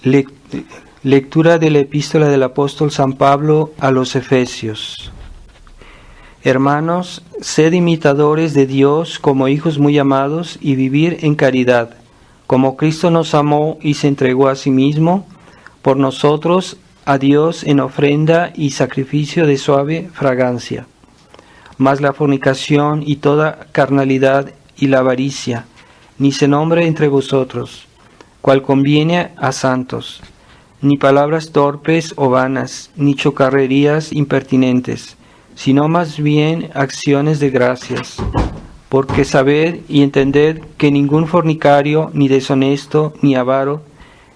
Lectura de la epístola del apóstol San Pablo a los Efesios. Hermanos, sed imitadores de Dios como hijos muy amados y vivir en caridad, como Cristo nos amó y se entregó a sí mismo por nosotros a Dios en ofrenda y sacrificio de suave fragancia. Mas la fornicación y toda carnalidad y la avaricia, ni se nombre entre vosotros, cual conviene a santos, ni palabras torpes o vanas, ni chocarrerías impertinentes, sino más bien acciones de gracias. Porque sabed y entended que ningún fornicario, ni deshonesto, ni avaro,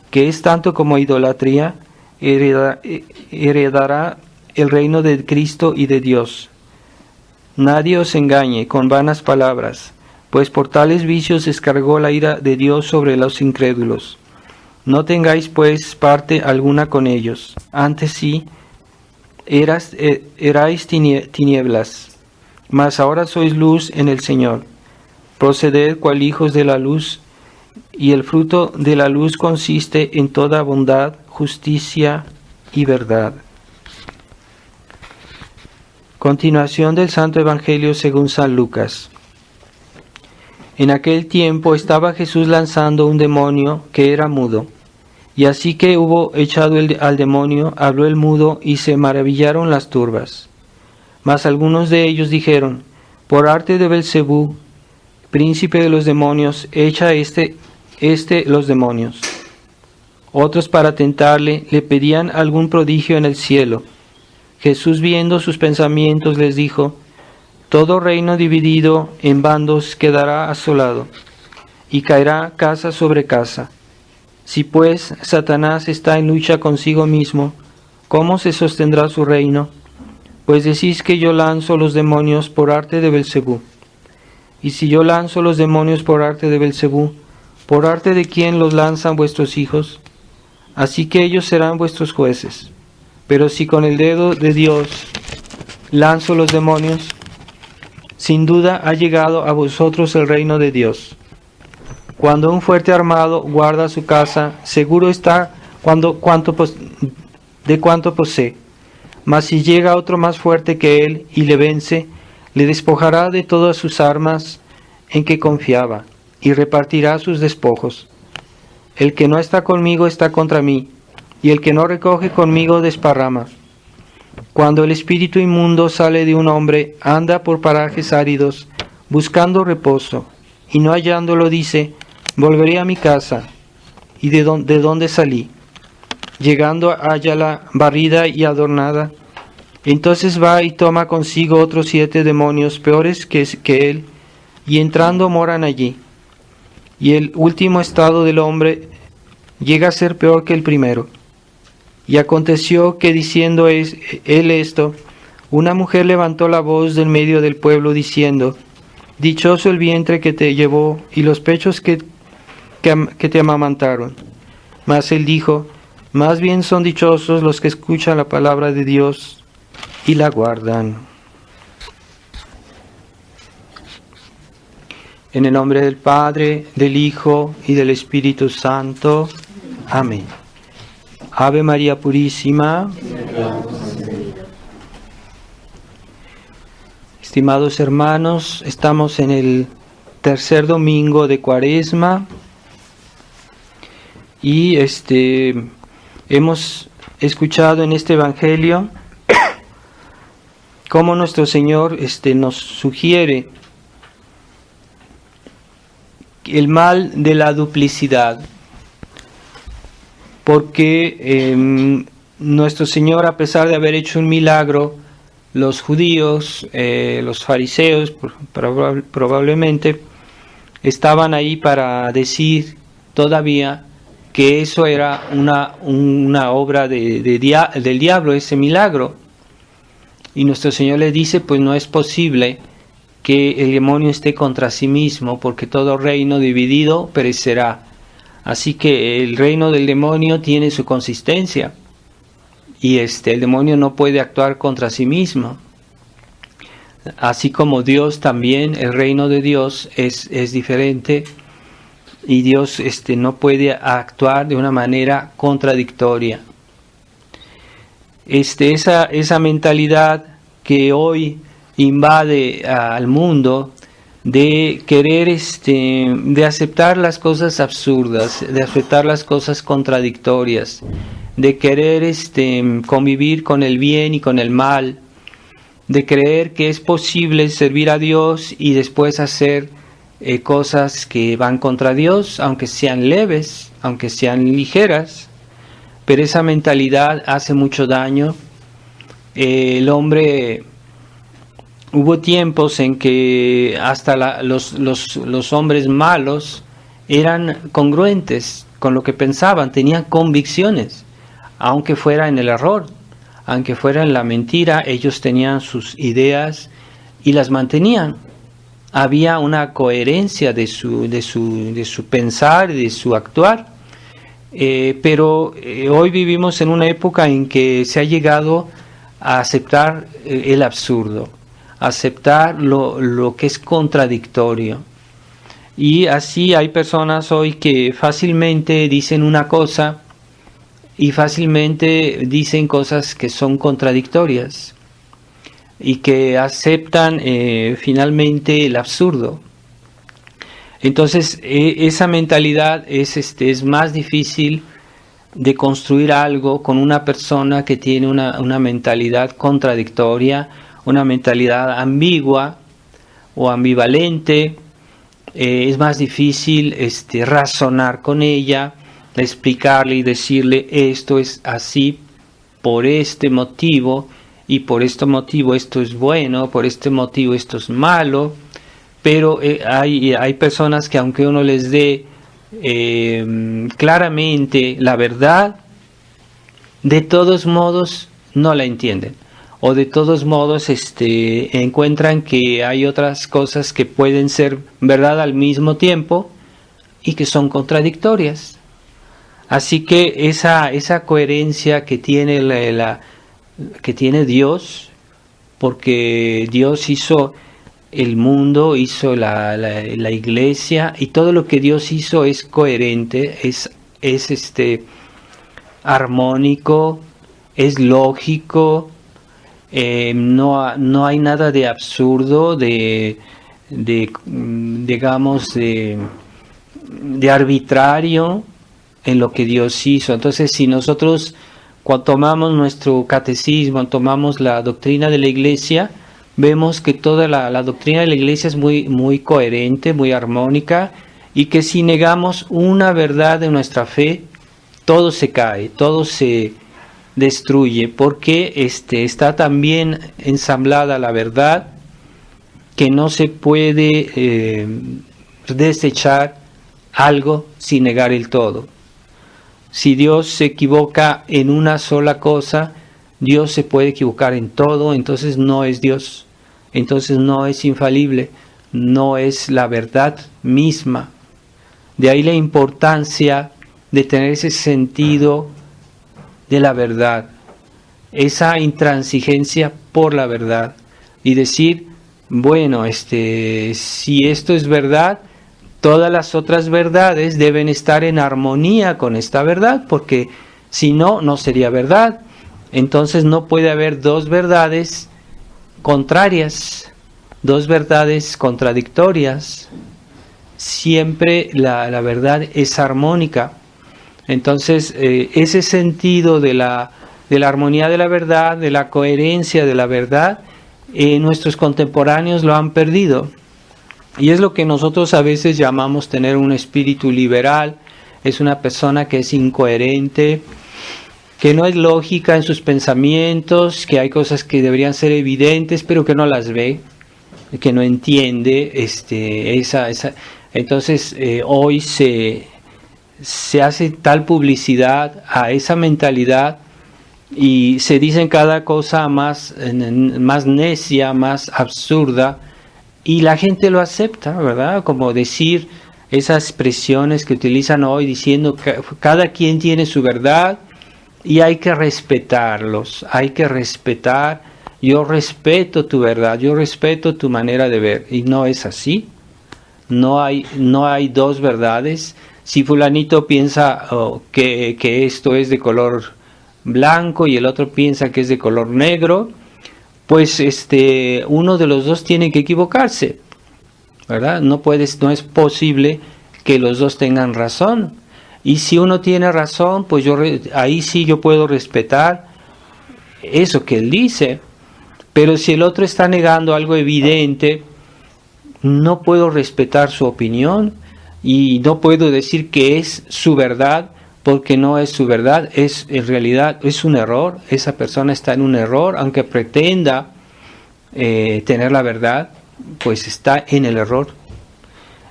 que es tanto como idolatría, heredará el reino de Cristo y de Dios. Nadie os engañe con vanas palabras, pues por tales vicios descargó la ira de Dios sobre los incrédulos. No tengáis pues parte alguna con ellos, antes sí, erais tinieblas, mas ahora sois luz en el Señor. Proceded cual hijos de la luz, y el fruto de la luz consiste en toda bondad, justicia y verdad. Continuación del Santo Evangelio según San Lucas. En aquel tiempo estaba Jesús lanzando un demonio que era mudo. Y así que hubo echado al demonio, habló el mudo, y se maravillaron las turbas. Mas algunos de ellos dijeron: por arte de Belcebú, príncipe de los demonios, echa este los demonios. Otros, para tentarle, le pedían algún prodigio en el cielo. Jesús, viendo sus pensamientos, les dijo: todo reino dividido en bandos quedará asolado, y caerá casa sobre casa. Si pues Satanás está en lucha consigo mismo, ¿cómo se sostendrá su reino? Pues decís que yo lanzo los demonios por arte de Belcebú. Y si yo lanzo los demonios por arte de Belcebú, ¿por arte de quién los lanzan vuestros hijos? Así que ellos serán vuestros jueces. Pero si con el dedo de Dios lanzo los demonios, sin duda ha llegado a vosotros el reino de Dios. Cuando un fuerte armado guarda su casa, seguro está de cuanto posee. Mas si llega otro más fuerte que él y le vence, le despojará de todas sus armas en que confiaba, y repartirá sus despojos. El que no está conmigo está contra mí, y el que no recoge conmigo desparrama. Cuando el espíritu inmundo sale de un hombre, anda por parajes áridos, buscando reposo, y no hallándolo dice: volveré a mi casa. ¿Y de dónde salí? Llegando hállala barrida y adornada. Entonces va y toma consigo otros 7 demonios peores que él, y entrando moran allí. Y el último estado del hombre llega a ser peor que el primero. Y aconteció que diciendo él esto, una mujer levantó la voz del medio del pueblo diciendo: dichoso el vientre que te llevó y los pechos que te amamantaron. Mas él dijo: más bien son dichosos los que escuchan la palabra de Dios y la guardan. En el nombre del Padre, del Hijo y del Espíritu Santo. Amén. Ave María Purísima. Estimados hermanos, estamos en el tercer domingo de Cuaresma y hemos escuchado en este Evangelio cómo nuestro Señor nos sugiere el mal de la duplicidad, porque nuestro Señor, a pesar de haber hecho un milagro, los judíos, los fariseos probablemente estaban ahí para decir todavía que eso era una obra del diablo, ese milagro. Y nuestro Señor le dice: pues no es posible que el demonio esté contra sí mismo, porque todo reino dividido perecerá. Así que el reino del demonio tiene su consistencia, y el demonio no puede actuar contra sí mismo. Así como Dios también, el reino de Dios es diferente y Dios no puede actuar de una manera contradictoria. Esa mentalidad que hoy invade al mundo de querer de aceptar las cosas absurdas, de aceptar las cosas contradictorias, de querer convivir con el bien y con el mal, de creer que es posible servir a Dios y después hacer cosas que van contra Dios, aunque sean leves, aunque sean ligeras, pero esa mentalidad hace mucho daño. El hombre, hubo tiempos en que hasta los hombres malos eran congruentes con lo que pensaban, tenían convicciones, aunque fuera en el error, aunque fuera en la mentira, ellos tenían sus ideas y las mantenían. Había una coherencia de su pensar y de su actuar. Pero hoy vivimos en una época en que se ha llegado a aceptar el absurdo, aceptar lo que es contradictorio. Y así hay personas hoy que fácilmente dicen una cosa y fácilmente dicen cosas que son contradictorias y que aceptan finalmente el absurdo. Entonces esa mentalidad es más difícil de construir algo con una persona que tiene una mentalidad contradictoria, una mentalidad ambigua o ambivalente. Es más difícil razonar con ella, explicarle y decirle esto es así por este motivo y por este motivo esto es bueno, por este motivo esto es malo. Pero hay personas que aunque uno les dé claramente la verdad, de todos modos no la entienden. O de todos modos encuentran que hay otras cosas que pueden ser verdad al mismo tiempo y que son contradictorias. Así que esa coherencia que tiene, que tiene Dios, porque Dios hizo el mundo, hizo la iglesia, y todo lo que Dios hizo es coherente, es armónico, es lógico, no hay nada de absurdo, digamos de arbitrario en lo que Dios hizo. Entonces, si nosotros cuando tomamos nuestro catecismo, tomamos la doctrina de la iglesia, vemos que toda la doctrina de la iglesia es muy coherente, muy armónica, y que si negamos una verdad de nuestra fe, todo se cae, todo se destruye, porque está tan bien ensamblada la verdad que no se puede desechar algo sin negar el todo. Si Dios se equivoca en una sola cosa, Dios se puede equivocar en todo, entonces no es Dios, entonces no es infalible, no es la verdad misma. De ahí la importancia de tener ese sentido de la verdad, esa intransigencia por la verdad y decir, bueno, si esto es verdad, todas las otras verdades deben estar en armonía con esta verdad, porque si no, no sería verdad. Entonces no puede haber dos verdades contrarias, dos verdades contradictorias. Siempre la verdad es armónica. Entonces ese sentido de la armonía de la verdad, de la coherencia de la verdad, nuestros contemporáneos lo han perdido. Y es lo que nosotros a veces llamamos tener un espíritu liberal. Es una persona que es incoherente, que no es lógica en sus pensamientos, que hay cosas que deberían ser evidentes, pero que no las ve, que no entiende Entonces hoy se hace tal publicidad a esa mentalidad y se dicen cada cosa más necia, más absurda, y la gente lo acepta, ¿verdad? Como decir esas expresiones que utilizan hoy diciendo que cada quien tiene su verdad y hay que respetarlos, hay que respetar. Yo respeto tu verdad, yo respeto tu manera de ver, y no es así. no hay dos verdades. Si fulanito piensa que esto es de color blanco y el otro piensa que es de color negro, pues uno de los dos tiene que equivocarse, ¿verdad? No es posible que los dos tengan razón. Y si uno tiene razón, pues ahí sí yo puedo respetar eso que él dice. Pero si el otro está negando algo evidente, no puedo respetar su opinión y no puedo decir que es su verdad, porque no es su verdad, en realidad es un error. Esa persona está en un error, aunque pretenda tener la verdad, pues está en el error.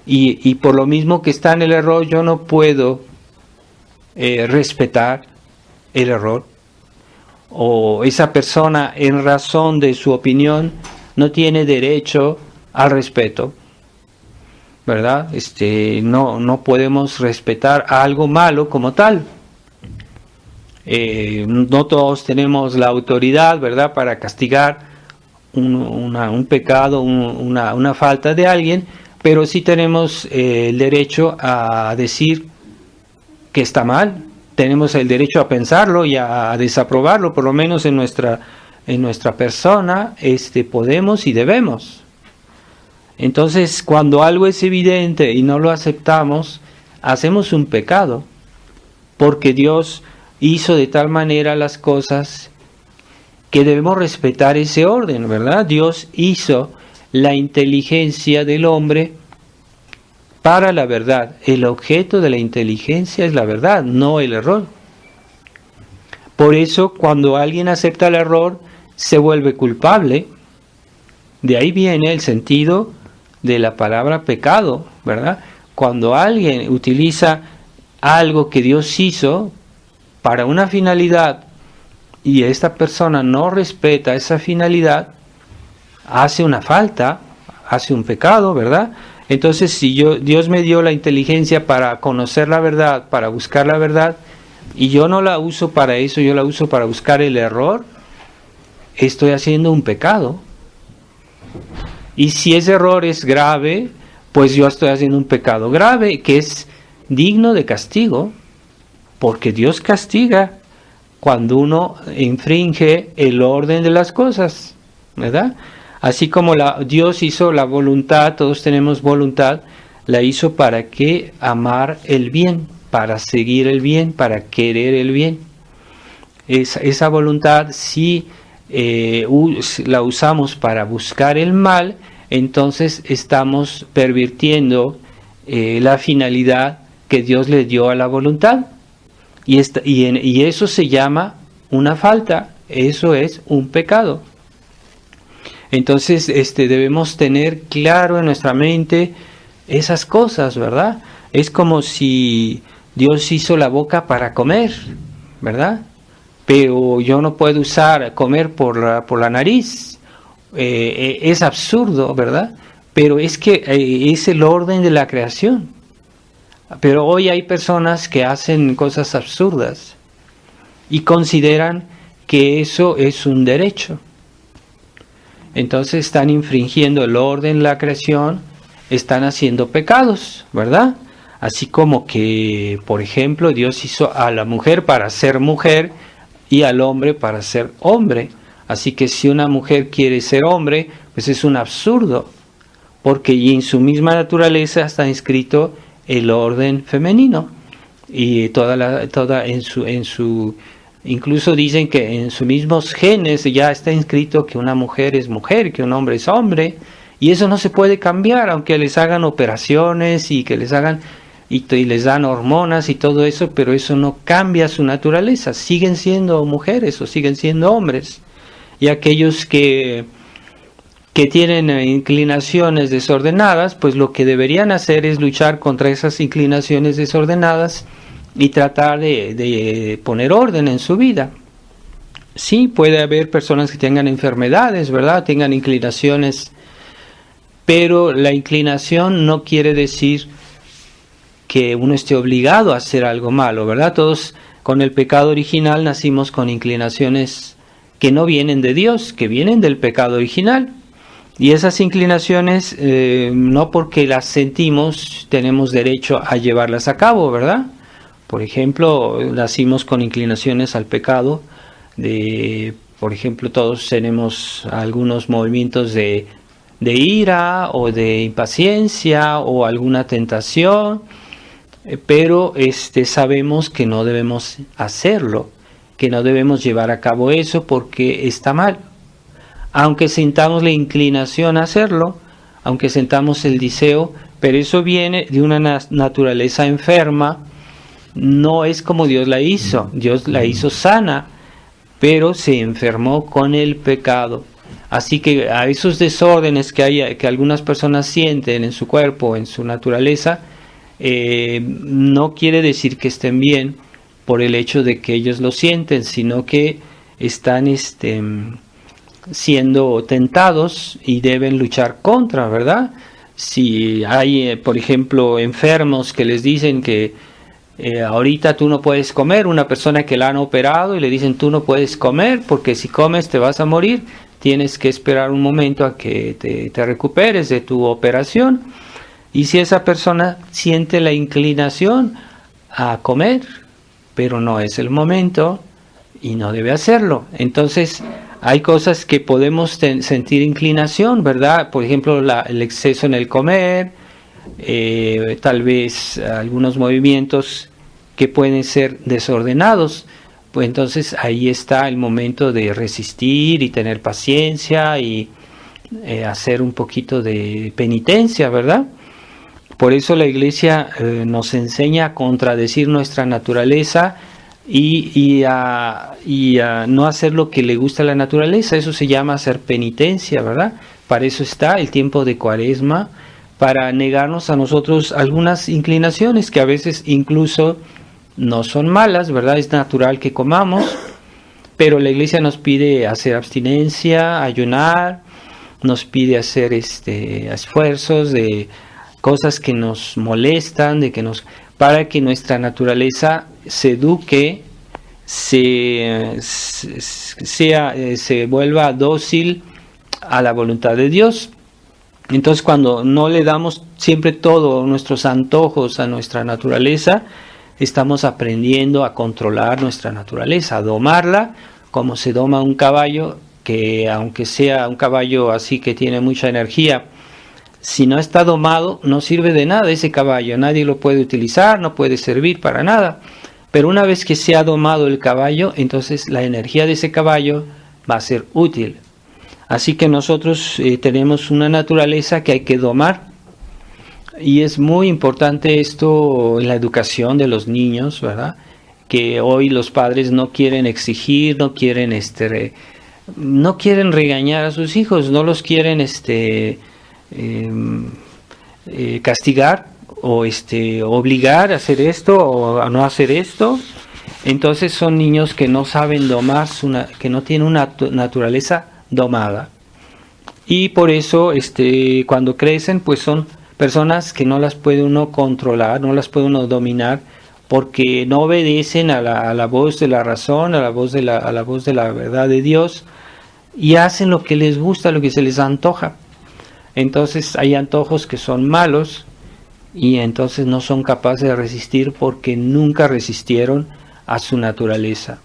Y por lo mismo que está en el error, yo no puedo respetar el error. O esa persona, en razón de su opinión, no tiene derecho al respeto, ¿verdad? No podemos respetar algo malo como tal. No todos tenemos la autoridad, ¿verdad?, para castigar un pecado, una falta de alguien, pero sí tenemos el derecho a decir que está mal. Tenemos el derecho a pensarlo y a desaprobarlo, por lo menos en nuestra persona, podemos y debemos. Entonces, cuando algo es evidente y no lo aceptamos, hacemos un pecado, porque Dios hizo de tal manera las cosas que debemos respetar ese orden, ¿verdad? Dios hizo la inteligencia del hombre para la verdad. El objeto de la inteligencia es la verdad, no el error. Por eso, cuando alguien acepta el error, se vuelve culpable. De ahí viene el sentido de la palabra pecado, ¿verdad? Cuando alguien utiliza algo que Dios hizo para una finalidad y esta persona no respeta esa finalidad, hace una falta, hace un pecado, ¿verdad? Entonces, si Dios me dio la inteligencia para conocer la verdad, para buscar la verdad, y yo no la uso para eso, yo la uso para buscar el error, estoy haciendo un pecado. Y si ese error es grave, pues yo estoy haciendo un pecado grave, que es digno de castigo, porque Dios castiga cuando uno infringe el orden de las cosas, ¿verdad? Así como Dios hizo la voluntad, todos tenemos voluntad, la hizo para que amar el bien, para seguir el bien, para querer el bien. Esa voluntad, si la usamos para buscar el mal, entonces estamos pervirtiendo la finalidad que Dios le dio a la voluntad. Y eso se llama una falta, eso es un pecado. Entonces debemos tener claro en nuestra mente esas cosas, ¿verdad? Es como si Dios hizo la boca para comer, ¿verdad? Pero yo no puedo comer por la nariz. Es absurdo, ¿verdad? Pero es que es el orden de la creación. Pero hoy hay personas que hacen cosas absurdas y consideran que eso es un derecho. Entonces están infringiendo el orden de la creación, están haciendo pecados, ¿verdad? Así como que, por ejemplo, Dios hizo a la mujer para ser mujer y al hombre para ser hombre. Así que si una mujer quiere ser hombre, pues es un absurdo, porque en su misma naturaleza está inscrito el orden femenino y incluso dicen que en sus mismos genes ya está inscrito que una mujer es mujer, que un hombre es hombre, y eso no se puede cambiar, aunque les hagan operaciones y que les hagan y les dan hormonas y todo eso, pero eso no cambia su naturaleza, siguen siendo mujeres o siguen siendo hombres. Y aquellos que tienen inclinaciones desordenadas, pues lo que deberían hacer es luchar contra esas inclinaciones desordenadas y tratar de poner orden en su vida. Sí, puede haber personas que tengan enfermedades, ¿verdad? Tengan inclinaciones, pero la inclinación no quiere decir que uno esté obligado a hacer algo malo, ¿verdad? Todos con el pecado original nacimos con inclinaciones que no vienen de Dios, que vienen del pecado original. Y esas inclinaciones, no porque las sentimos, tenemos derecho a llevarlas a cabo, ¿verdad? Por ejemplo, nacimos con inclinaciones al pecado. Por ejemplo, todos tenemos algunos movimientos de ira o de impaciencia o alguna tentación, pero sabemos que no debemos hacerlo, que no debemos llevar a cabo eso porque está mal. Aunque sintamos la inclinación a hacerlo, aunque sintamos el deseo, pero eso viene de una naturaleza enferma. No es como Dios la hizo. Dios la hizo sana, pero se enfermó con el pecado. Así que a esos desórdenes que algunas personas sienten en su cuerpo, en su naturaleza, no quiere decir que estén bien por el hecho de que ellos lo sienten, sino que están siendo tentados y deben luchar contra, ¿verdad? Si hay, por ejemplo, enfermos que les dicen que ahorita tú no puedes comer, una persona que la han operado y le dicen tú no puedes comer porque si comes te vas a morir, tienes que esperar un momento a que te recuperes de tu operación. Y si esa persona siente la inclinación a comer, pero no es el momento y no debe hacerlo, entonces hay cosas que podemos sentir inclinación, ¿verdad? Por ejemplo, el exceso en el comer, tal vez algunos movimientos que pueden ser desordenados. Pues entonces ahí está el momento de resistir y tener paciencia y hacer un poquito de penitencia, ¿verdad? Por eso la Iglesia nos enseña a contradecir nuestra naturaleza y a no hacer lo que le gusta a la naturaleza. Eso se llama hacer penitencia, ¿verdad? Para eso está el tiempo de Cuaresma, para negarnos a nosotros algunas inclinaciones que a veces incluso no son malas, ¿verdad? Es natural que comamos, pero la Iglesia nos pide hacer abstinencia, ayunar, nos pide hacer esfuerzos de cosas que nos molestan, para que nuestra naturaleza se eduque, se vuelva dócil a la voluntad de Dios. Entonces, cuando no le damos siempre todos nuestros antojos a nuestra naturaleza, estamos aprendiendo a controlar nuestra naturaleza, a domarla como se doma un caballo, que aunque sea un caballo así que tiene mucha energía, si no está domado no sirve de nada ese caballo, nadie lo puede utilizar, no puede servir para nada. Pero una vez que se ha domado el caballo, entonces la energía de ese caballo va a ser útil. Así que nosotros tenemos una naturaleza que hay que domar. Y es muy importante esto en la educación de los niños, ¿verdad? Que hoy los padres no quieren exigir, no quieren regañar a sus hijos, no los quieren castigar o obligar a hacer esto o a no hacer esto. Entonces son niños que no saben domar, que no tienen una naturaleza domada. Y por eso cuando crecen pues son personas que no las puede uno controlar, no las puede uno dominar, porque no obedecen a la voz de la razón, a la voz de la verdad de Dios, y hacen lo que les gusta, lo que se les antoja. Entonces hay antojos que son malos y entonces no son capaces de resistir porque nunca resistieron a su naturaleza.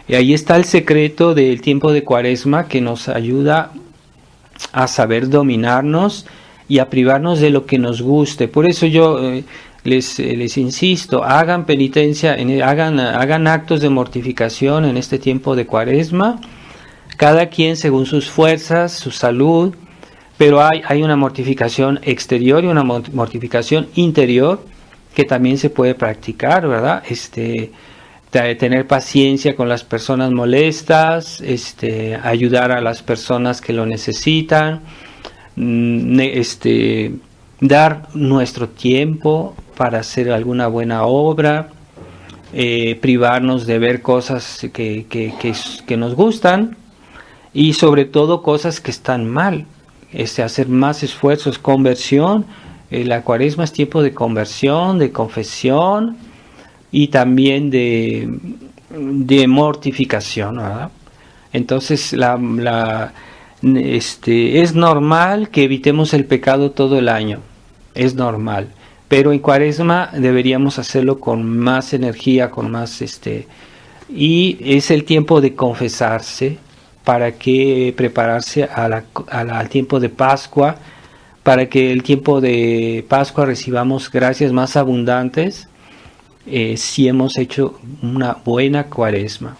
Y ahí está el secreto del tiempo de Cuaresma, que nos ayuda a saber dominarnos y a privarnos de lo que nos guste. Por eso yo les insisto, hagan penitencia, hagan actos de mortificación en este tiempo de Cuaresma, cada quien según sus fuerzas, su salud, pero hay una mortificación exterior y una mortificación interior que también se puede practicar, ¿verdad? Tener paciencia con las personas molestas, ayudar a las personas que lo necesitan, dar nuestro tiempo para hacer alguna buena obra, privarnos de ver cosas que nos gustan y sobre todo cosas que están mal, hacer más esfuerzos, conversión. La Cuaresma es tiempo de conversión, de confesión y también de mortificación, ¿verdad? Entonces la es normal que evitemos el pecado todo el año, es normal, pero en Cuaresma deberíamos hacerlo con más energía, con más y es el tiempo de confesarse para que prepararse al tiempo de Pascua, para que el tiempo de Pascua recibamos gracias más abundantes si hemos hecho una buena Cuaresma.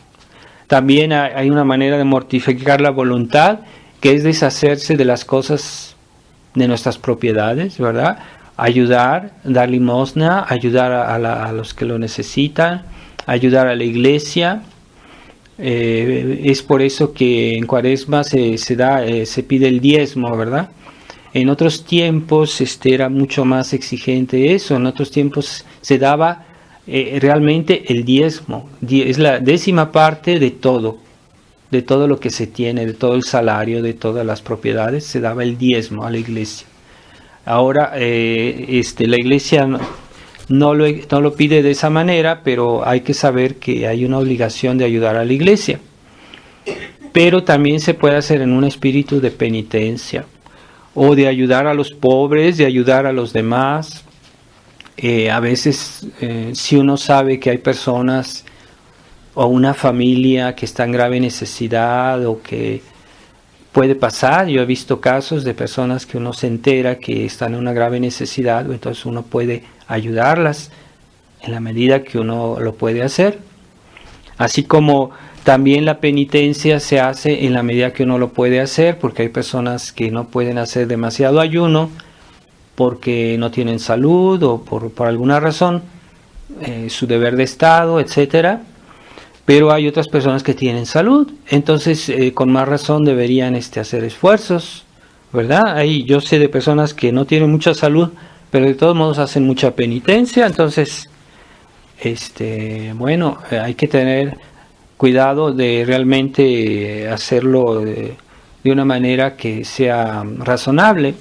También hay una manera de mortificar la voluntad, que es deshacerse de las cosas de nuestras propiedades, ¿verdad? Ayudar, dar limosna, ayudar a los que lo necesitan, ayudar a la iglesia. Es por eso que en Cuaresma se pide el diezmo, ¿verdad? En otros tiempos era mucho más exigente eso. En otros tiempos se daba realmente el diezmo. Es la 10ª parte de todo lo que se tiene, de todo el salario, de todas las propiedades, se daba el diezmo a la iglesia. Ahora la iglesia no lo pide de esa manera, pero hay que saber que hay una obligación de ayudar a la iglesia. Pero también se puede hacer en un espíritu de penitencia, o de ayudar a los pobres, de ayudar a los demás. A veces, si uno sabe que hay personas o una familia que está en grave necesidad, o que puede pasar, yo he visto casos de personas que uno se entera que están en una grave necesidad, entonces uno puede ayudarlas en la medida que uno lo puede hacer. Así como también la penitencia se hace en la medida que uno lo puede hacer, porque hay personas que no pueden hacer demasiado ayuno porque no tienen salud o por alguna razón, su deber de estado, etcétera. Pero hay otras personas que tienen salud, entonces con más razón deberían hacer esfuerzos, ¿verdad? Yo sé de personas que no tienen mucha salud, pero de todos modos hacen mucha penitencia. Entonces hay que tener cuidado de realmente hacerlo de una manera que sea razonable.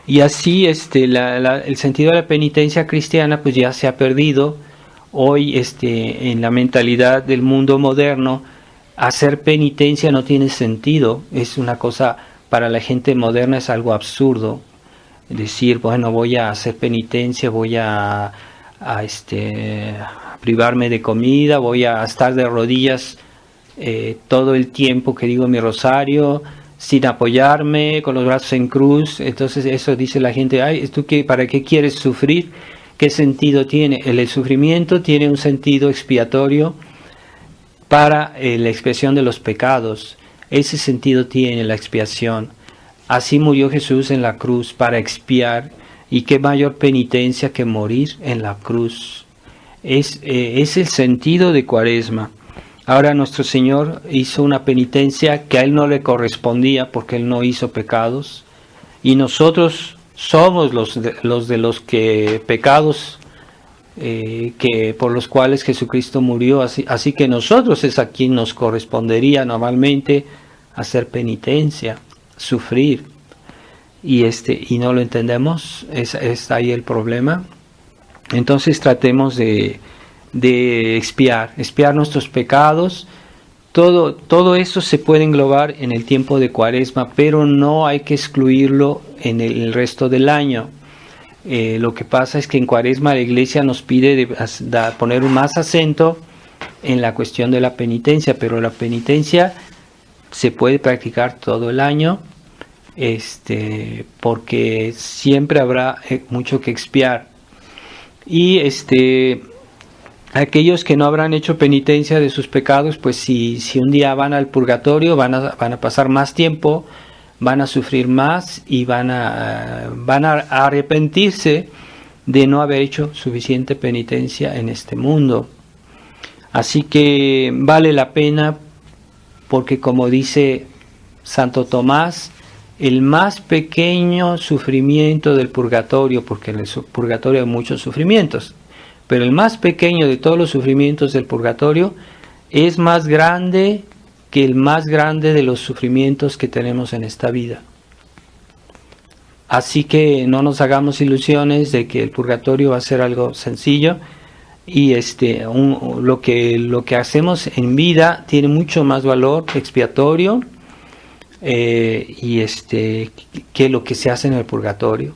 Y así el sentido de la penitencia cristiana pues ya se ha perdido. Hoy en la mentalidad del mundo moderno, hacer penitencia no tiene sentido. Es una cosa, para la gente moderna es algo absurdo. Decir, bueno, voy a hacer penitencia, voy a privarme de comida, voy a estar de rodillas todo el tiempo que digo mi rosario, sin apoyarme, con los brazos en cruz. Entonces eso dice la gente, ay, ¿tú para qué quieres sufrir? ¿Qué sentido tiene? El sufrimiento tiene un sentido expiatorio para la expiación de los pecados. Ese sentido tiene la expiación. Así murió Jesús en la cruz para expiar, y qué mayor penitencia que morir en la cruz. Es el sentido de Cuaresma. Ahora nuestro Señor hizo una penitencia que a Él no le correspondía porque Él no hizo pecados, y nosotros somos los que pecados que por los cuales Jesucristo murió, así que nosotros es a quien nos correspondería normalmente hacer penitencia, sufrir, y no lo entendemos. Está ahí el problema. Entonces tratemos de expiar nuestros pecados. Todo eso se puede englobar en el tiempo de Cuaresma, pero no hay que excluirlo en el resto del año. Lo que pasa es que en Cuaresma la Iglesia nos pide poner más acento en la cuestión de la penitencia, pero la penitencia se puede practicar todo el año, porque siempre habrá mucho que expiar. Y aquellos que no habrán hecho penitencia de sus pecados, pues si un día van al purgatorio, van a pasar más tiempo, van a sufrir más y van a arrepentirse de no haber hecho suficiente penitencia en este mundo. Así que vale la pena, porque como dice Santo Tomás, el más pequeño sufrimiento del purgatorio, porque en el purgatorio hay muchos sufrimientos, pero el más pequeño de todos los sufrimientos del purgatorio es más grande que el más grande de los sufrimientos que tenemos en esta vida. Así que no nos hagamos ilusiones de que el purgatorio va a ser algo sencillo, y lo que hacemos en vida tiene mucho más valor expiatorio, y que lo que se hace en el purgatorio.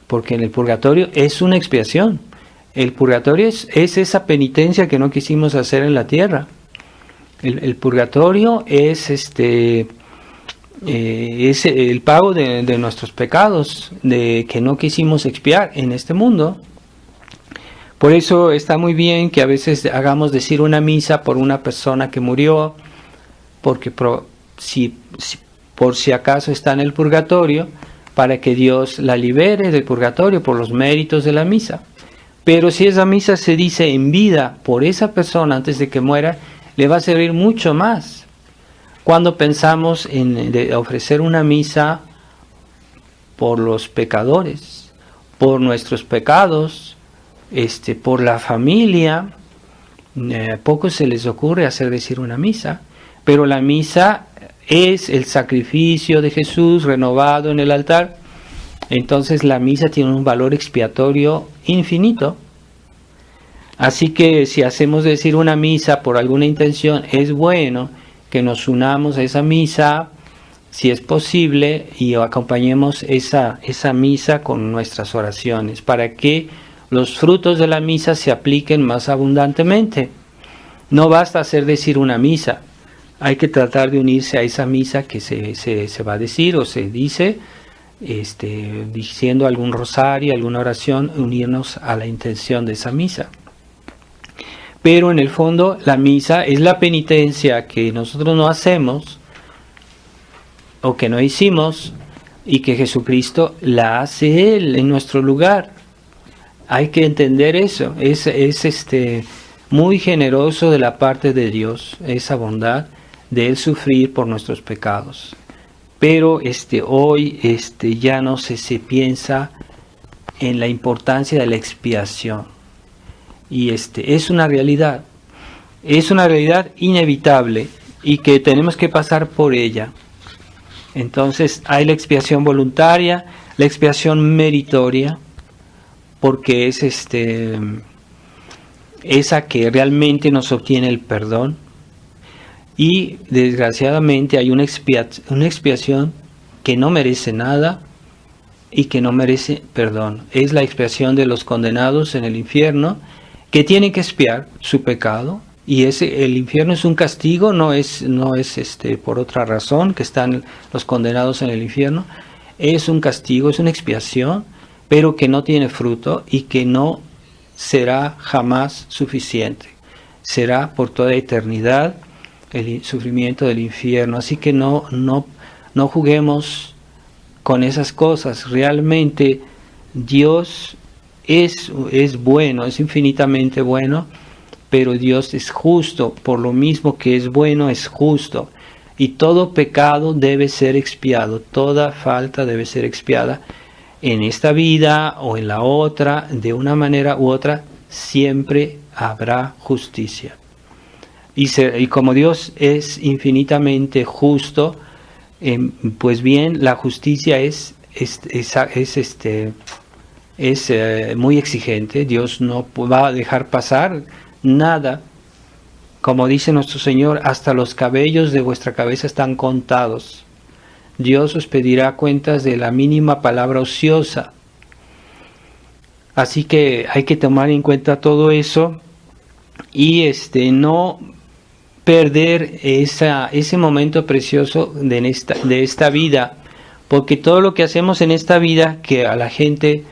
Porque en el purgatorio es una expiación. El purgatorio es esa penitencia que no quisimos hacer en la tierra. El purgatorio es el pago de nuestros pecados, de que no quisimos expiar en este mundo. Por eso está muy bien que a veces hagamos decir una misa por una persona que murió, porque por si acaso está en el purgatorio, para que Dios la libere del purgatorio por los méritos de la misa. Pero si esa misa se dice en vida por esa persona antes de que muera, le va a servir mucho más. Cuando pensamos en ofrecer una misa por los pecadores, por nuestros pecados, por la familia, poco se les ocurre hacer decir una misa, pero la misa es el sacrificio de Jesús renovado en el altar. Entonces la misa tiene un valor expiatorio infinito. Así que si hacemos decir una misa por alguna intención, es bueno que nos unamos a esa misa, si es posible, y acompañemos esa misa con nuestras oraciones, para que los frutos de la misa se apliquen más abundantemente. No basta hacer decir una misa, hay que tratar de unirse a esa misa que se va a decir o se dice, diciendo algún rosario, alguna oración, unirnos a la intención de esa misa. Pero en el fondo la misa es la penitencia que nosotros no hacemos o que no hicimos y que Jesucristo la hace Él en nuestro lugar. Hay que entender eso. Es muy generoso de la parte de Dios, esa bondad de Él sufrir por nuestros pecados. Pero hoy ya no se piensa en la importancia de la expiación. Y es una realidad inevitable y que tenemos que pasar por ella. Entonces hay la expiación voluntaria, la expiación meritoria, porque es esa que realmente nos obtiene el perdón. Y desgraciadamente hay una expiación que no merece nada y que no merece perdón. Es la expiación de los condenados en el infierno, que tienen que expiar su pecado, y el infierno es un castigo, no es por otra razón que están los condenados en el infierno. Es un castigo, es una expiación, pero que no tiene fruto y que no será jamás suficiente. Será por toda eternidad el sufrimiento del infierno. Así que no juguemos con esas cosas. Realmente Dios es bueno, es infinitamente bueno, pero Dios es justo. Por lo mismo que es bueno, es justo. Y todo pecado debe ser expiado, toda falta debe ser expiada en esta vida o en la otra, de una manera u otra. Siempre habrá justicia. Y como Dios es infinitamente justo, pues bien, la justicia es muy exigente. Dios no va a dejar pasar nada. Como dice nuestro Señor, hasta los cabellos de vuestra cabeza están contados. Dios os pedirá cuentas de la mínima palabra ociosa. Así que hay que tomar en cuenta todo eso y no perder ese momento precioso de esta vida, porque todo lo que hacemos en esta vida, que a la gente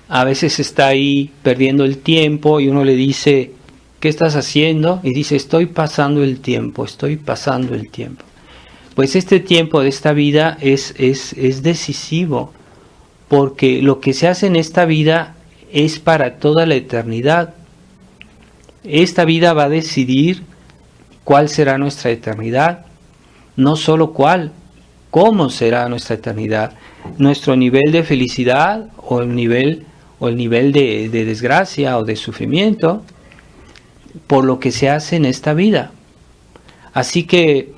a veces está ahí perdiendo el tiempo y uno le dice, ¿qué estás haciendo? Y dice, estoy pasando el tiempo. Pues este tiempo de esta vida es decisivo, porque lo que se hace en esta vida es para toda la eternidad. Esta vida va a decidir cuál será nuestra eternidad, no solo cuál, cómo será nuestra eternidad, nuestro nivel de felicidad o el nivel de desgracia o de sufrimiento por lo que se hace en esta vida. Así que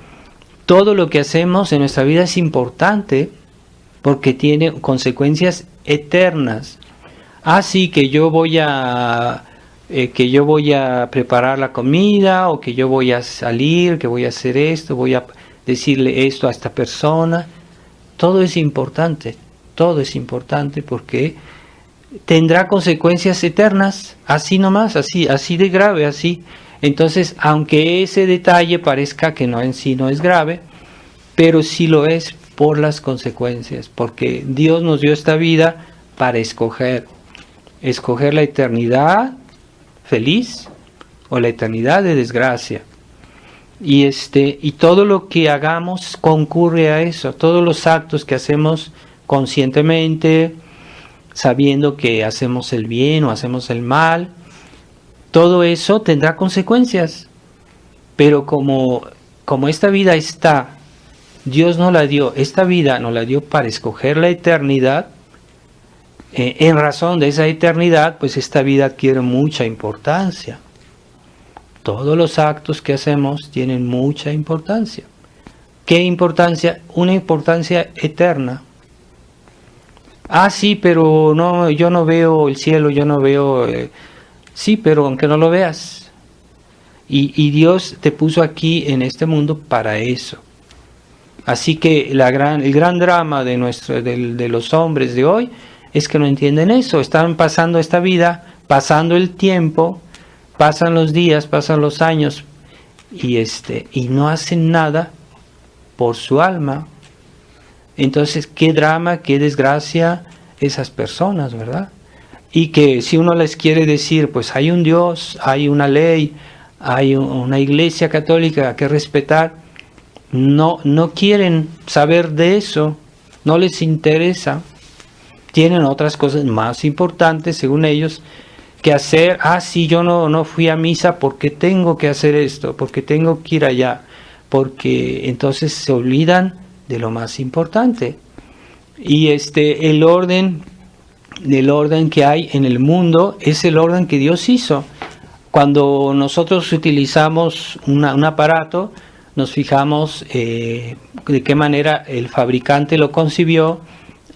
todo lo que hacemos en nuestra vida es importante porque tiene consecuencias eternas. Así que yo voy a preparar la comida, o que yo voy a salir, que voy a hacer esto, decirle esto a esta persona. Todo es importante porque tendrá consecuencias eternas, así nomás, así de grave, así. Entonces, aunque ese detalle parezca que no en sí no es grave, pero sí lo es por las consecuencias, porque Dios nos dio esta vida para escoger la eternidad feliz o la eternidad de desgracia. Y todo lo que hagamos concurre a eso, todos los actos que hacemos conscientemente, sabiendo que hacemos el bien o hacemos el mal, todo eso tendrá consecuencias. Pero como esta vida Dios nos la dio, esta vida nos la dio para escoger la eternidad, en razón de esa eternidad, pues esta vida adquiere mucha importancia. Todos los actos que hacemos tienen mucha importancia. ¿Qué importancia? Una importancia eterna. Sí, pero no, yo no veo el cielo, yo no veo... sí, pero aunque no lo veas. Y Dios te puso aquí en este mundo para eso. Así que el gran drama de los hombres de hoy es que no entienden eso. Están pasando esta vida, pasando el tiempo, pasan los días, pasan los años y no hacen nada por su alma. Entonces, qué drama, qué desgracia esas personas, ¿verdad? Y que si uno les quiere decir, pues hay un Dios, hay una ley, hay una iglesia católica que respetar, no quieren saber de eso, no les interesa. Tienen otras cosas más importantes, según ellos, que hacer. Sí, yo no fui a misa porque tengo que hacer esto, porque tengo que ir allá, porque entonces se olvidan de lo más importante. Y el orden que hay en el mundo es el orden que Dios hizo. Cuando nosotros utilizamos un aparato, nos fijamos de qué manera el fabricante lo concibió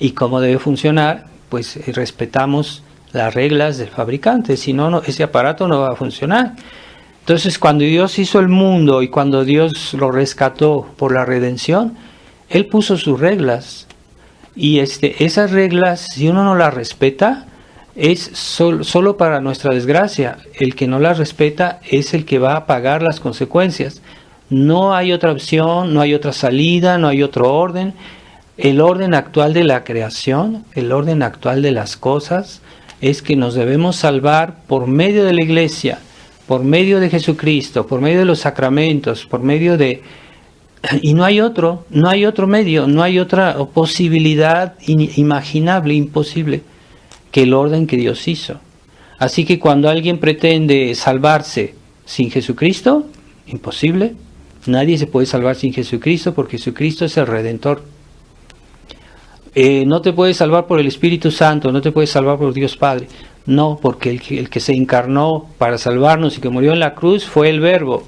y cómo debe funcionar, pues respetamos las reglas del fabricante, si no, ese aparato no va a funcionar. Entonces, cuando Dios hizo el mundo y cuando Dios lo rescató por la redención, Él puso sus reglas. Y esas reglas, si uno no las respeta, es solo para nuestra desgracia. El que no las respeta es el que va a pagar las consecuencias. No hay otra opción, no hay otra salida, no hay otro orden. El orden actual de la creación, el orden actual de las cosas, es que nos debemos salvar por medio de la iglesia, por medio de Jesucristo, por medio de los sacramentos, por medio de... Y no hay otro medio, no hay otra posibilidad imaginable, imposible, que el orden que Dios hizo. Así que cuando alguien pretende salvarse sin Jesucristo, imposible. Nadie se puede salvar sin Jesucristo porque Jesucristo es el Redentor. No te puedes salvar por el Espíritu Santo, no te puedes salvar por Dios Padre. No, porque el que se encarnó para salvarnos y que murió en la cruz fue el Verbo.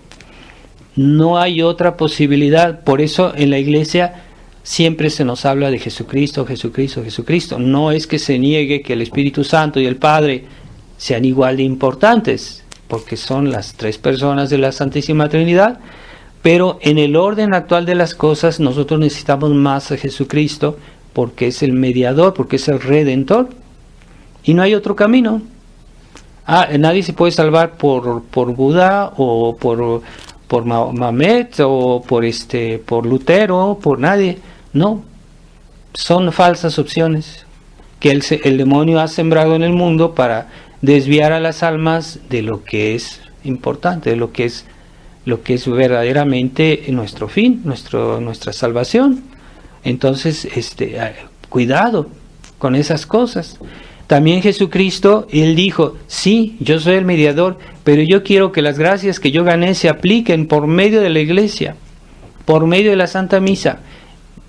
No hay otra posibilidad. Por eso en la iglesia siempre se nos habla de Jesucristo, Jesucristo, Jesucristo. No es que se niegue que el Espíritu Santo y el Padre sean igual de importantes, porque son las tres personas de la Santísima Trinidad, pero en el orden actual de las cosas nosotros necesitamos más a Jesucristo, porque es el mediador, porque es el Redentor, y no hay otro camino. Nadie se puede salvar por Buda o por Mahomet o por Lutero, por nadie. No, son falsas opciones que el demonio ha sembrado en el mundo para desviar a las almas de lo que es importante, de lo que es verdaderamente nuestro fin, nuestra salvación. Entonces, cuidado con esas cosas. También Jesucristo, Él dijo, sí, yo soy el mediador, pero yo quiero que las gracias que yo gané se apliquen por medio de la iglesia, por medio de la Santa Misa.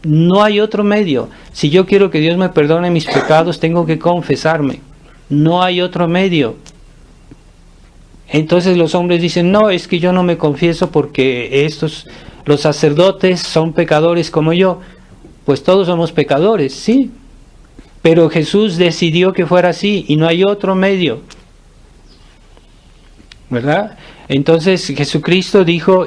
No hay otro medio. Si yo quiero que Dios me perdone mis pecados, tengo que confesarme. No hay otro medio. Entonces los hombres dicen, no, es que yo no me confieso porque los sacerdotes son pecadores como yo. Pues todos somos pecadores, sí. Pero Jesús decidió que fuera así y no hay otro medio. ¿Verdad? Entonces Jesucristo dijo,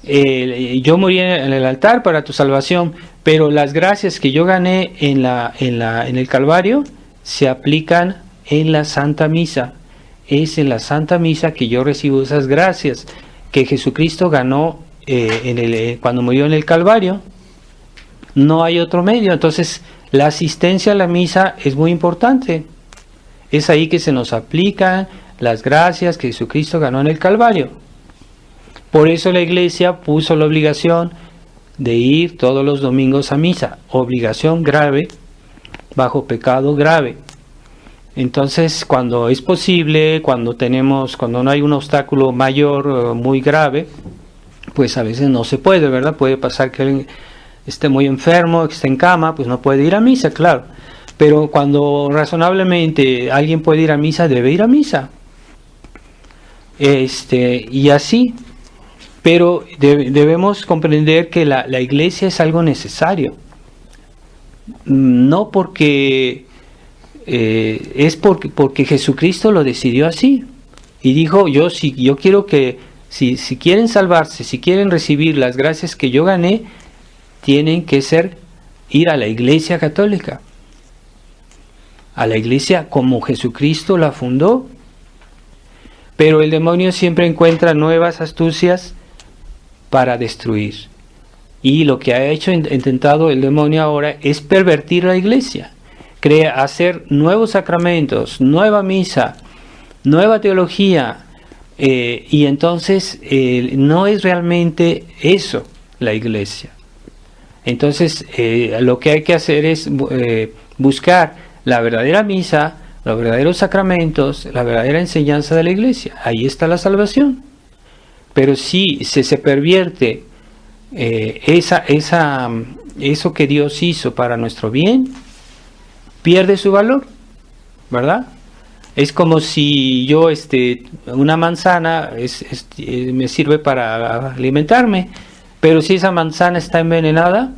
yo morí en el altar para tu salvación, pero las gracias que yo gané en el Calvario se aplican en la Santa Misa. Es en la Santa Misa que yo recibo esas gracias que Jesucristo ganó cuando murió en el Calvario. No hay otro medio. Entonces, la asistencia a la misa es muy importante. Es ahí que se nos aplican las gracias que Jesucristo ganó en el Calvario. Por eso la Iglesia puso la obligación de ir todos los domingos a misa. Obligación grave, bajo pecado grave. Entonces, cuando es posible, cuando no hay un obstáculo mayor, muy grave, pues a veces no se puede, ¿verdad? Puede pasar que alguien esté muy enfermo, que esté en cama, pues no puede ir a misa, claro. Pero cuando razonablemente alguien puede ir a misa, debe ir a misa. Y así. Pero debemos comprender que la iglesia es algo necesario. No porque es porque Jesucristo lo decidió así. Y dijo, yo quiero que, si quieren salvarse, si quieren recibir las gracias que yo gané, tienen que ir a la iglesia católica. A la iglesia como Jesucristo la fundó. Pero el demonio siempre encuentra nuevas astucias para destruir. Y lo que ha intentado el demonio ahora es pervertir la iglesia. Hacer nuevos sacramentos, nueva misa, nueva teología. Y entonces no es realmente eso la iglesia. Entonces lo que hay que hacer es buscar la verdadera misa, los verdaderos sacramentos, la verdadera enseñanza de la iglesia. Ahí está la salvación. Pero si se pervierte eso que Dios hizo para nuestro bien, pierde su valor, ¿verdad? Es como si yo, una manzana me sirve para alimentarme, pero si esa manzana está envenenada,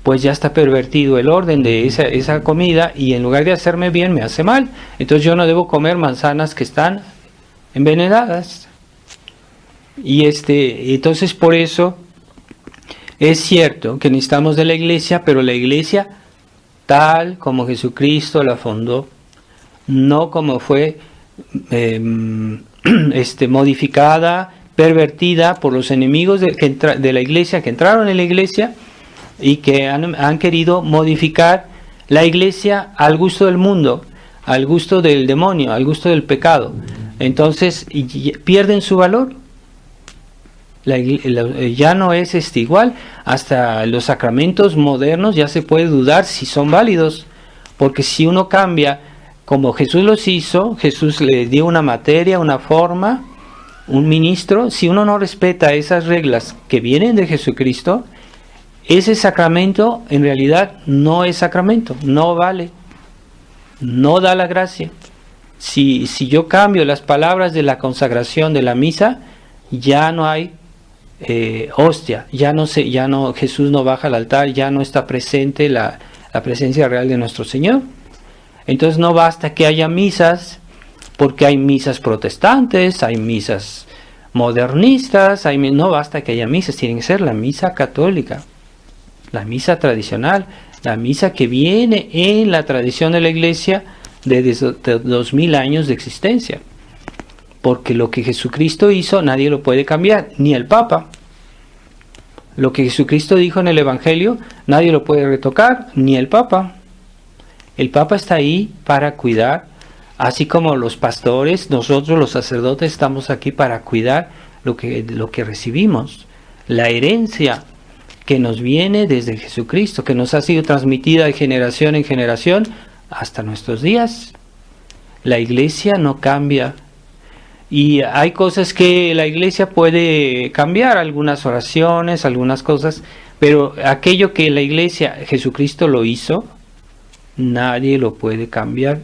pues ya está pervertido el orden de esa comida, y en lugar de hacerme bien, me hace mal. Entonces yo no debo comer manzanas que están envenenadas. Y entonces por eso es cierto que necesitamos de la iglesia, pero la iglesia tal como Jesucristo la fundó, no como fue modificada, pervertida por los enemigos de la iglesia, que entraron en la iglesia y que han querido modificar la iglesia al gusto del mundo, al gusto del demonio, al gusto del pecado. Entonces pierden su valor. Ya no es igual. Hasta los sacramentos modernos ya se puede dudar si son válidos, porque si uno cambia como Jesús los hizo, Jesús le dio una materia, una forma, un ministro. Si uno no respeta esas reglas que vienen de Jesucristo, ese sacramento en realidad no es sacramento, no vale, no da la gracia. Si yo cambio las palabras de la consagración de la misa, ya no hay hostia, Jesús no baja al altar, ya no está presente la presencia real de nuestro Señor. Entonces no basta que haya misas, porque hay misas protestantes, hay misas modernistas, no basta que haya misas, tiene que ser la misa católica, la misa tradicional, la misa que viene en la tradición de la iglesia de 2000 años de existencia. Porque lo que Jesucristo hizo nadie lo puede cambiar, ni el Papa. Lo que Jesucristo dijo en el Evangelio nadie lo puede retocar, ni el Papa. El Papa está ahí para cuidar, así como los pastores, nosotros los sacerdotes estamos aquí para cuidar lo que recibimos, la herencia que nos viene desde Jesucristo, que nos ha sido transmitida de generación en generación hasta nuestros días. La iglesia no cambia. Y hay cosas que la iglesia puede cambiar, algunas oraciones, algunas cosas, pero aquello que la iglesia, Jesucristo lo hizo, nadie lo puede cambiar,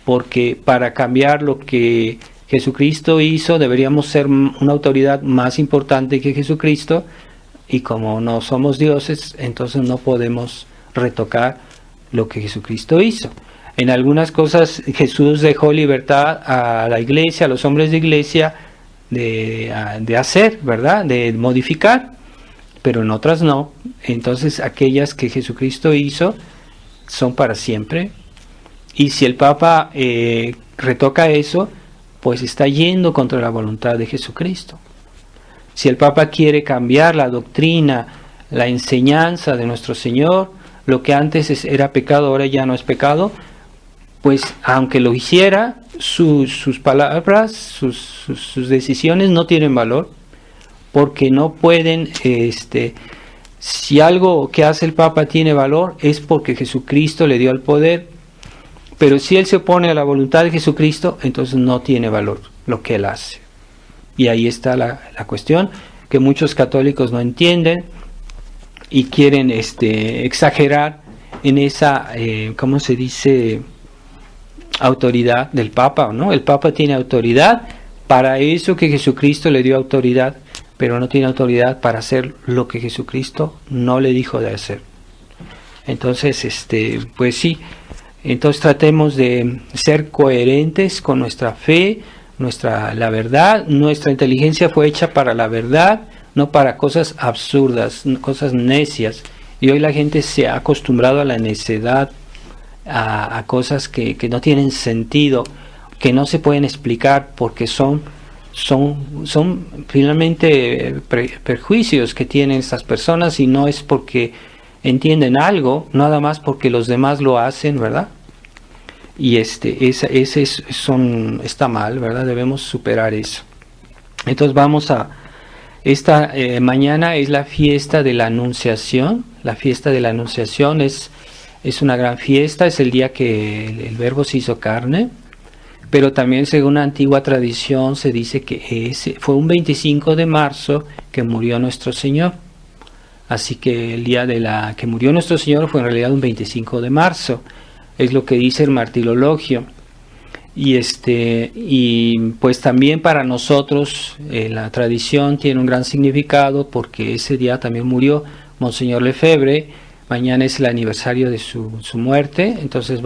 porque para cambiar lo que Jesucristo hizo deberíamos ser una autoridad más importante que Jesucristo, y como no somos dioses, entonces no podemos retocar lo que Jesucristo hizo. En algunas cosas Jesús dejó libertad a la iglesia, a los hombres de iglesia, de hacer, ¿verdad? De modificar, pero en otras no. Entonces aquellas que Jesucristo hizo son para siempre. Y si el Papa retoca eso, pues está yendo contra la voluntad de Jesucristo. Si el Papa quiere cambiar la doctrina, la enseñanza de nuestro Señor, lo que antes era pecado, ahora ya no es pecado, pues aunque lo hiciera, sus palabras, sus decisiones no tienen valor, porque no pueden, si algo que hace el Papa tiene valor, es porque Jesucristo le dio el poder, pero si él se opone a la voluntad de Jesucristo, entonces no tiene valor lo que él hace. Y ahí está la cuestión, que muchos católicos no entienden y quieren exagerar en esa, ¿cómo se dice?, autoridad del Papa, ¿no? El Papa tiene autoridad para eso que Jesucristo le dio autoridad, pero no tiene autoridad para hacer lo que Jesucristo no le dijo de hacer. Entonces, pues sí, entonces tratemos de ser coherentes con nuestra fe, la verdad. Nuestra inteligencia fue hecha para la verdad, no para cosas absurdas, cosas necias. Y hoy la gente se ha acostumbrado a la necedad, a cosas que no tienen sentido, que no se pueden explicar porque son finalmente prejuicios que tienen estas personas, y no es porque entienden algo, nada más porque los demás lo hacen, ¿verdad? Y está mal, ¿verdad? Debemos superar eso. Entonces vamos a esta mañana es la fiesta de la Anunciación. La fiesta de la Anunciación es una gran fiesta, es el día que el Verbo se hizo carne, pero también según la antigua tradición se dice que fue un 25 de marzo que murió nuestro Señor. Así que el día que murió nuestro Señor fue en realidad un 25 de marzo, es lo que dice el Martirologio. Y pues también para nosotros la tradición tiene un gran significado, porque ese día también murió Monseñor Lefebvre. Mañana es el aniversario de su muerte, entonces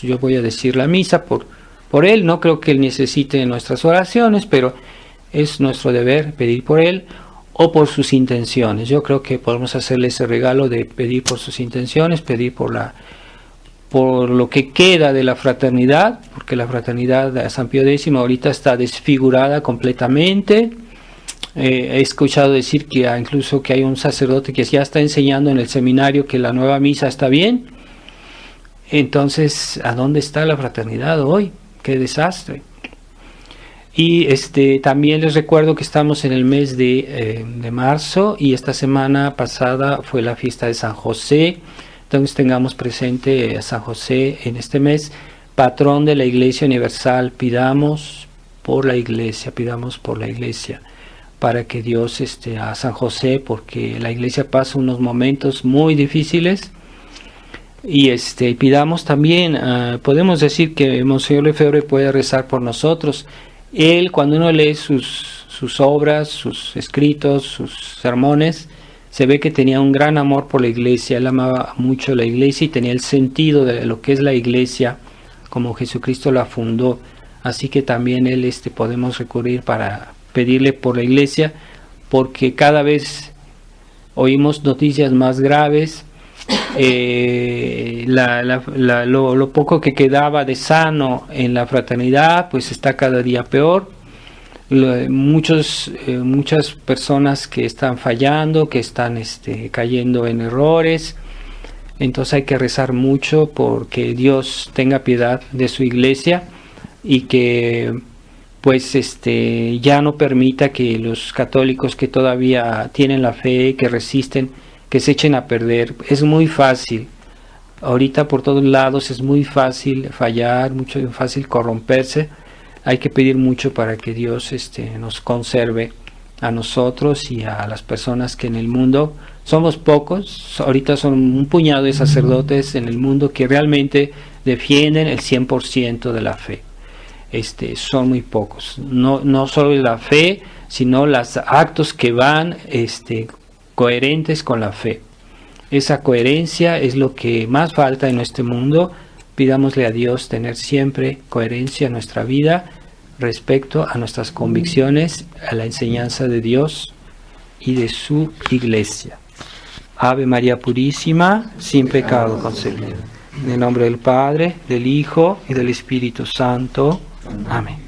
yo voy a decir la misa por él. No creo que él necesite nuestras oraciones, pero es nuestro deber pedir por él o por sus intenciones. Yo creo que podemos hacerle ese regalo de pedir por sus intenciones, pedir por lo que queda de la fraternidad, porque la fraternidad de San Pío X ahorita está desfigurada completamente. He escuchado decir que incluso que hay un sacerdote que ya está enseñando en el seminario que la nueva misa está bien. Entonces, ¿a dónde está la fraternidad hoy? ¡Qué desastre! Y también les recuerdo que estamos en el mes de marzo, y esta semana pasada fue la fiesta de San José. Entonces tengamos presente a San José en este mes, patrón de la Iglesia Universal. Pidamos por la Iglesia, para que Dios a San José, porque la Iglesia pasa unos momentos muy difíciles. Y pidamos también, podemos decir que Monseñor Lefebvre puede rezar por nosotros. Él, cuando uno lee sus obras, sus escritos, sus sermones, se ve que tenía un gran amor por la Iglesia. Él amaba mucho la Iglesia y tenía el sentido de lo que es la Iglesia, como Jesucristo la fundó. Así que también él podemos recurrir para pedirle por la Iglesia, porque cada vez oímos noticias más graves. Lo poco que quedaba de sano en la fraternidad pues está cada día peor. Muchas personas que están fallando, que están cayendo en errores. Entonces hay que rezar mucho porque Dios tenga piedad de su Iglesia, y que pues ya no permita que los católicos que todavía tienen la fe, que resisten, que se echen a perder. Es muy fácil, ahorita por todos lados es muy fácil fallar, muy fácil corromperse. Hay que pedir mucho para que Dios nos conserve a nosotros y a las personas que en el mundo somos pocos. Ahorita son un puñado de sacerdotes en el mundo que realmente defienden el 100% de la fe. Son muy pocos, no solo la fe, sino los actos que van coherentes con la fe. Esa coherencia es lo que más falta en este mundo. Pidámosle a Dios tener siempre coherencia en nuestra vida, respecto a nuestras convicciones, a la enseñanza de Dios y de su Iglesia. Ave María Purísima, sin pecado concebida. En el nombre del Padre, del Hijo y del Espíritu Santo. Amén.